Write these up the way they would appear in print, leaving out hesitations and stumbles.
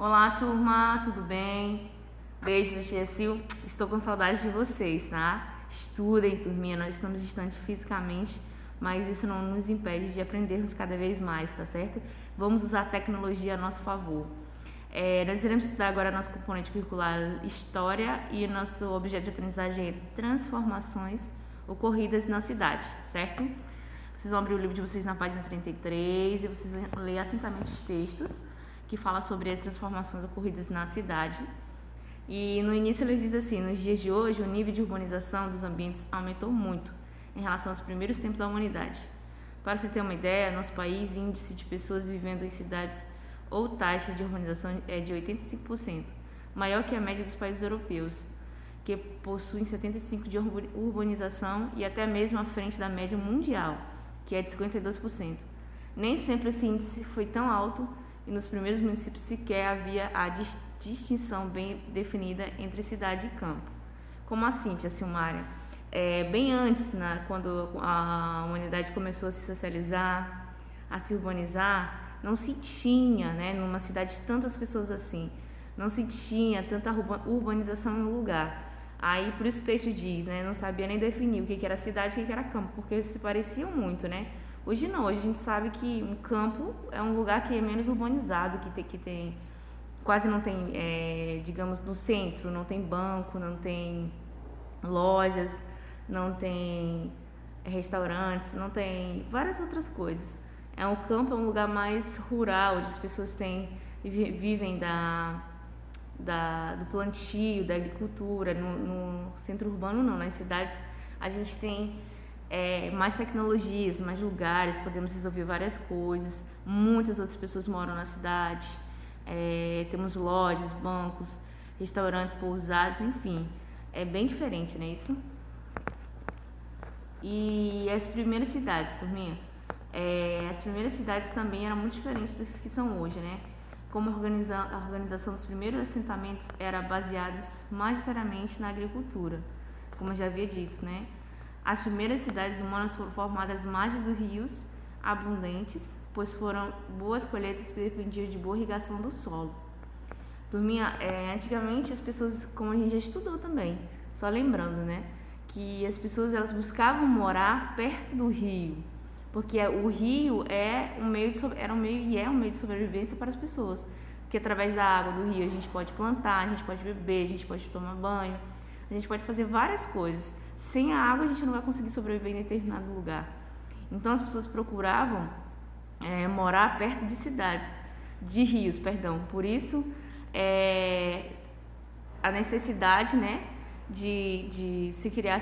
Olá, turma, tudo bem? Beijo da Tia Sil. Estou com saudade de vocês, tá? Estudem, turminha. Nós estamos distantes fisicamente, mas isso não nos impede de aprendermos cada vez mais, tá certo? Vamos usar a tecnologia a nosso favor. Nós iremos estudar agora nosso componente curricular História e nosso objeto de aprendizagem é Transformações ocorridas na cidade, certo? Vocês vão abrir o livro de vocês na página 33 e vocês vão ler atentamente os textos que fala sobre as transformações ocorridas na cidade. E no início ele diz assim: nos dias de hoje o nível de urbanização dos ambientes aumentou muito em relação aos primeiros tempos da humanidade. Para você ter uma ideia, nosso país, índice de pessoas vivendo em cidades ou taxa de urbanização é de 85%, maior que a média dos países europeus, que possuem 75% de urbanização e até mesmo à frente da média mundial, que é de 52%. Nem sempre esse índice foi tão alto e nos primeiros municípios sequer havia a distinção bem definida entre cidade e campo. Como assim, tia Silmária? Bem antes, quando a humanidade começou a se socializar, a se urbanizar, não se tinha, numa cidade tantas pessoas assim, não se tinha tanta urbanização no lugar. Aí, por isso o texto diz, não sabia nem definir o que era cidade e o que era campo, porque eles se pareciam muito, Hoje não, hoje a gente sabe que um campo é um lugar que é menos urbanizado, quase não tem, digamos, no centro, não tem banco, não tem lojas, não tem restaurantes, não tem várias outras coisas. Um campo é um lugar mais rural, onde as pessoas vivem do plantio, da agricultura. No centro urbano não, nas cidades a gente tem mais tecnologias, mais lugares, podemos resolver várias coisas. Muitas outras pessoas moram na cidade, temos lojas, bancos, restaurantes, pousadas, enfim, é bem diferente, não é isso? E as primeiras cidades, turminha, as primeiras cidades também eram muito diferentes das que são hoje, Como a organização dos primeiros assentamentos era baseada majoritariamente na agricultura, como eu já havia dito, As primeiras cidades humanas foram formadas à margem dos rios abundantes, pois foram boas colheitas que dependiam de boa irrigação do solo. Turminha, antigamente as pessoas, como a gente já estudou também, só lembrando, que as pessoas elas buscavam morar perto do rio, porque o rio era um meio de sobrevivência para as pessoas, porque através da água do rio a gente pode plantar, a gente pode beber, a gente pode tomar banho, a gente pode fazer várias coisas. Sem a água a gente não vai conseguir sobreviver em determinado lugar. Então as pessoas procuravam morar perto de rios, perdão. Por isso a necessidade, de se criar,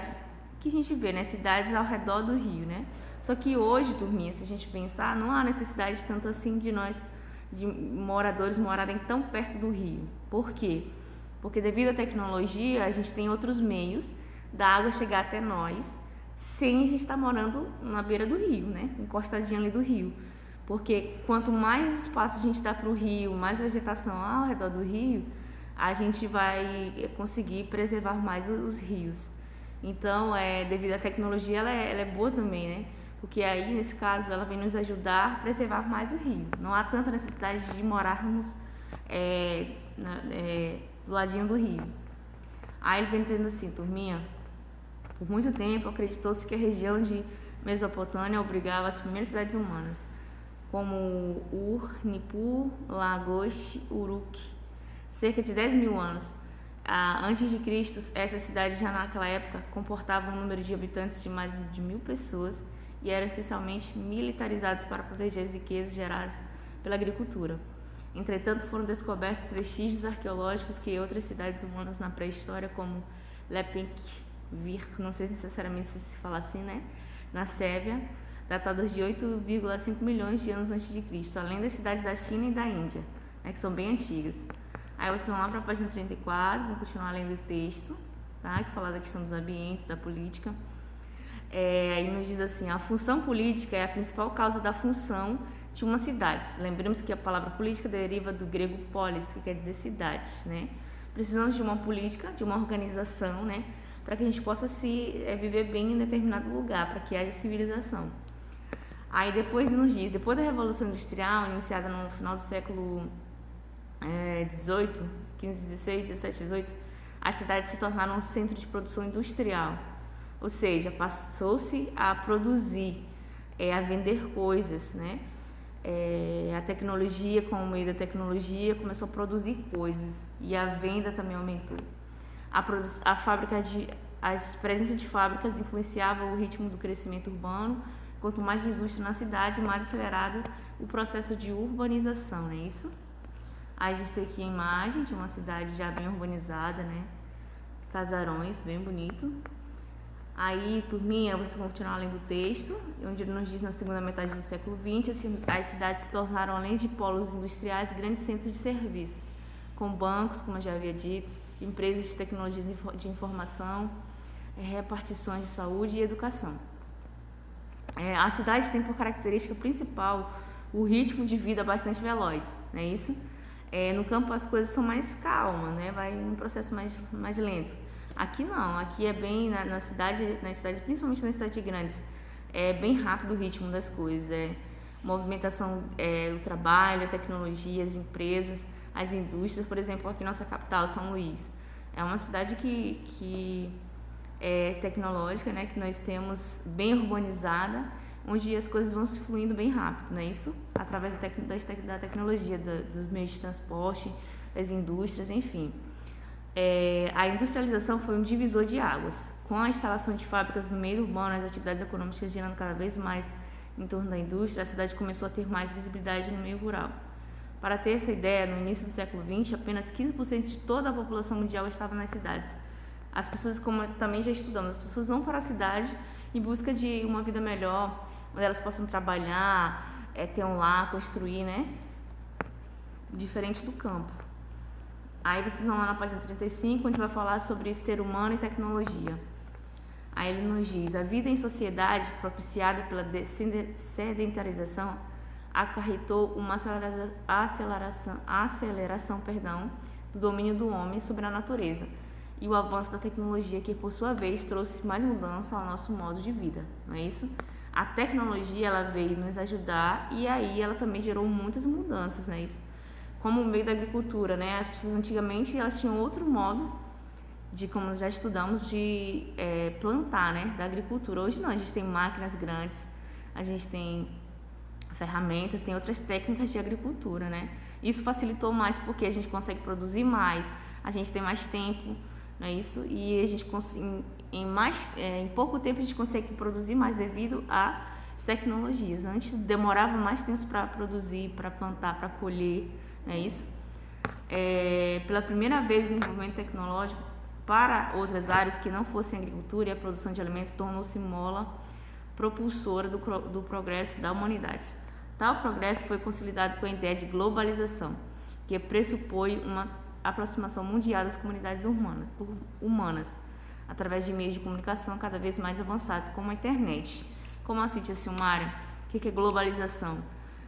que a gente vê, cidades ao redor do rio, Só que hoje, turminha, se a gente pensar, não há necessidade tanto assim de moradores morarem tão perto do rio. Por quê? Porque devido à tecnologia, a gente tem outros meios da água chegar até nós, sem a gente estar morando na beira do rio, encostadinho ali do rio. Porque quanto mais espaço a gente dá para o rio, mais vegetação ao redor do rio, a gente vai conseguir preservar mais os rios. Então, devido à tecnologia, ela é boa também, Porque aí, nesse caso, ela vem nos ajudar a preservar mais o rio. Não há tanta necessidade de morarmos do ladinho do rio. Aí ele vem dizendo assim, turminha, por muito tempo acreditou-se que a região de Mesopotâmia albergava as primeiras cidades humanas, como Ur, Nippur, Lagos, Uruk. Cerca de 10 mil anos antes de Cristo, essas cidades já naquela época comportavam um número de habitantes de mais de 1.000 pessoas e eram essencialmente militarizados para proteger as riquezas geradas pela agricultura. Entretanto, foram descobertos vestígios arqueológicos que outras cidades humanas na pré-história, como Lepenkvir, não sei necessariamente se fala assim, na Sérvia, datadas de 8,5 milhões de anos antes de Cristo, além das cidades da China e da Índia, que são bem antigas. Aí vocês vão lá para a página 34, vão continuar lendo o texto, que fala da questão dos ambientes, da política. Aí nos diz assim, a função política é a principal causa da função de uma cidade. Lembremos que a palavra política deriva do grego polis, que quer dizer cidade, Precisamos de uma política, de uma organização, para que a gente possa viver bem em determinado lugar, para que haja civilização. Aí depois nos diz, depois da Revolução Industrial, iniciada no final do século 18, 15, 16, 17, 18, as cidades se tornaram um centro de produção industrial. Ou seja, passou-se a produzir, a vender coisas, né? A tecnologia, com o meio da tecnologia, começou a produzir coisas e a venda também aumentou. A presença de fábricas influenciava o ritmo do crescimento urbano. Quanto mais indústria na cidade, mais acelerado o processo de urbanização, não é isso? Aí a gente tem aqui a imagem de uma cidade já bem urbanizada, né? Casarões, bem bonito. Aí, turminha, vocês vão continuar lendo o texto, onde ele nos diz na segunda metade do século XX, as cidades se tornaram, além de polos industriais, grandes centros de serviços, com bancos, como eu já havia dito, empresas de tecnologias de informação, repartições de saúde e educação. A cidade tem por característica principal o ritmo de vida bastante veloz, não é isso? No campo as coisas são mais calmas, né? Vai num processo mais lento. Aqui não, aqui é bem na cidade, principalmente nas cidades grandes, é bem rápido o ritmo das coisas, movimentação do trabalho, a tecnologia, as empresas, as indústrias. Por exemplo, aqui nossa capital, São Luís, é uma cidade que é tecnológica, né, que nós temos bem urbanizada, onde as coisas vão se fluindo bem rápido, não é isso? Através da tecnologia, dos meios de transporte, das indústrias, enfim. A industrialização foi um divisor de águas. Com a instalação de fábricas no meio urbano, as atividades econômicas girando cada vez mais em torno da indústria, a cidade começou a ter mais visibilidade no meio rural. Para ter essa ideia, no início do século XX, apenas 15% de toda a população mundial estava nas cidades. As pessoas, como também já estudamos, as pessoas vão para a cidade em busca de uma vida melhor, onde elas possam trabalhar, ter um lar, construir, né? Diferente do campo. Aí vocês vão lá na página 35, onde vai falar sobre ser humano e tecnologia. Aí ele nos diz: a vida em sociedade propiciada pela sedentarização acarretou uma aceleração do domínio do homem sobre a natureza e o avanço da tecnologia, que por sua vez trouxe mais mudança ao nosso modo de vida, não é isso? A tecnologia, ela veio nos ajudar e aí ela também gerou muitas mudanças, não é isso? Como o meio da agricultura, né? As pessoas antigamente elas tinham outro modo de, como já estudamos, de plantar, né? Da agricultura. Hoje não, a gente tem máquinas grandes, a gente tem ferramentas, tem outras técnicas de agricultura, né? Isso facilitou mais porque a gente consegue produzir mais, a gente tem mais tempo, não é isso? E a gente em pouco tempo a gente consegue produzir mais devido às tecnologias. Antes demorava mais tempo para produzir, para plantar, para colher, não é isso? Pela primeira vez o desenvolvimento tecnológico para outras áreas que não fossem a agricultura e a produção de alimentos tornou-se mola propulsora do progresso da humanidade. Tal progresso foi consolidado com a ideia de globalização, que pressupõe uma aproximação mundial das comunidades humanas através de meios de comunicação cada vez mais avançados, como a internet. Como assim, tia Silmara? O que é globalização?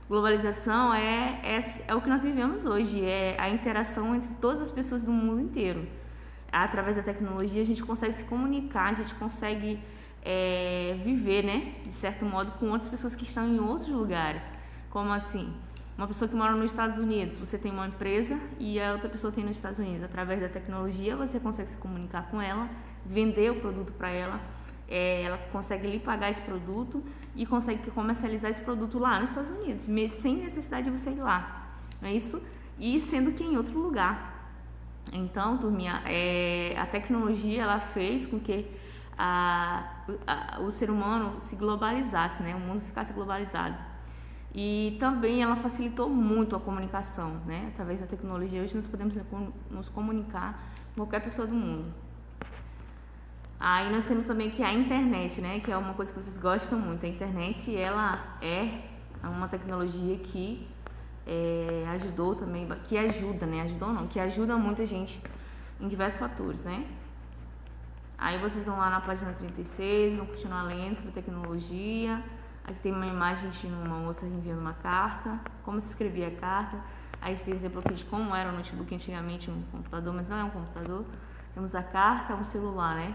Globalização é o que nós vivemos hoje, é a interação entre todas as pessoas do mundo inteiro. Através da tecnologia a gente consegue se comunicar, a gente consegue viver, né, de certo modo, com outras pessoas que estão em outros lugares. Como assim? Uma pessoa que mora nos Estados Unidos, você tem uma empresa e a outra pessoa tem nos Estados Unidos. Através da tecnologia você consegue se comunicar com ela, vender o produto para ela, ela consegue lhe pagar esse produto e consegue comercializar esse produto lá nos Estados Unidos, sem necessidade de você ir lá, não é isso? E sendo que em outro lugar. Então, turminha, a tecnologia ela fez com que o ser humano se globalizasse, né? O mundo ficasse globalizado. E também ela facilitou muito a comunicação, né? Através da tecnologia hoje nós podemos nos comunicar com qualquer pessoa do mundo. Aí nós temos também que a internet, né? Que é uma coisa que vocês gostam muito. A internet, ela é uma tecnologia que ajudou também, que ajuda, né? Ajudou não, que ajuda muita gente em diversos fatores, né? Aí vocês vão lá na página 36, vão continuar lendo sobre tecnologia. Aqui tem uma imagem de uma moça enviando uma carta, como se escrevia a carta. Aí tem exemplo aqui de como era o notebook antigamente, um computador, mas não é um computador. Temos a carta, um celular, né?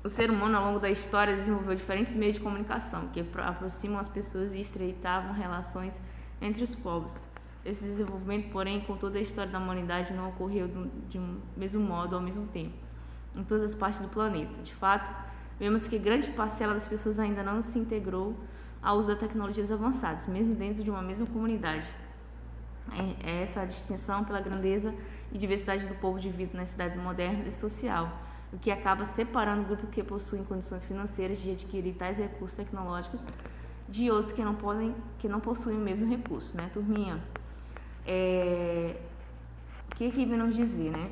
O ser humano, ao longo da história, desenvolveu diferentes meios de comunicação que aproximam as pessoas e estreitavam relações entre os povos. Esse desenvolvimento, porém, com toda a história da humanidade, não ocorreu de um mesmo modo ao mesmo tempo, em todas as partes do planeta. De fato, vemos que grande parcela das pessoas ainda não se integrou ao uso de tecnologias avançadas, mesmo dentro de uma mesma comunidade. É essa a distinção pela grandeza e diversidade do povo de vida nas cidades modernas e social, o que acaba separando o grupo que possuem condições financeiras de adquirir tais recursos tecnológicos de outros que não possuem o mesmo recurso, né, turminha? O que vem nos dizer, né?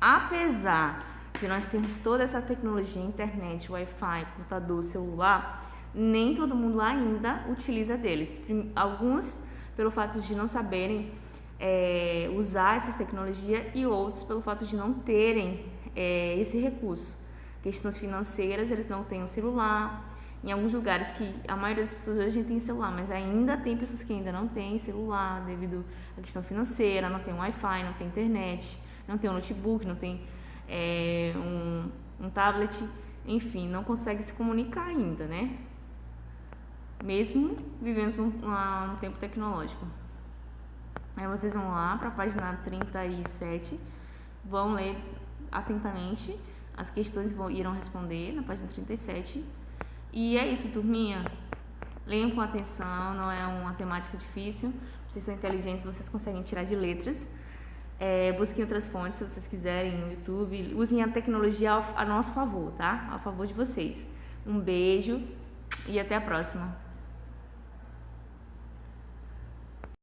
Apesar de nós termos toda essa tecnologia, internet, Wi-Fi, computador, celular, nem todo mundo ainda utiliza deles. Alguns pelo fato de não saberem usar essas tecnologias e outros pelo fato de não terem esse recurso. Questões financeiras, eles não têm um celular. Em alguns lugares que a maioria das pessoas hoje tem celular, mas ainda tem pessoas que ainda não têm celular devido à questão financeira, não tem Wi-Fi, não tem internet, não tem um notebook, não tem um tablet, enfim, não consegue se comunicar ainda, né? Mesmo vivendo num tempo tecnológico. Aí vocês vão lá para a página 37, vão ler atentamente, as questões irão responder na página 37. E é isso, turminha. Leiam com atenção, não é uma temática difícil. Vocês são inteligentes, vocês conseguem tirar de letras. Busquem outras fontes se vocês quiserem no YouTube. Usem a tecnologia a nosso favor, tá? A favor de vocês. Um beijo e até a próxima.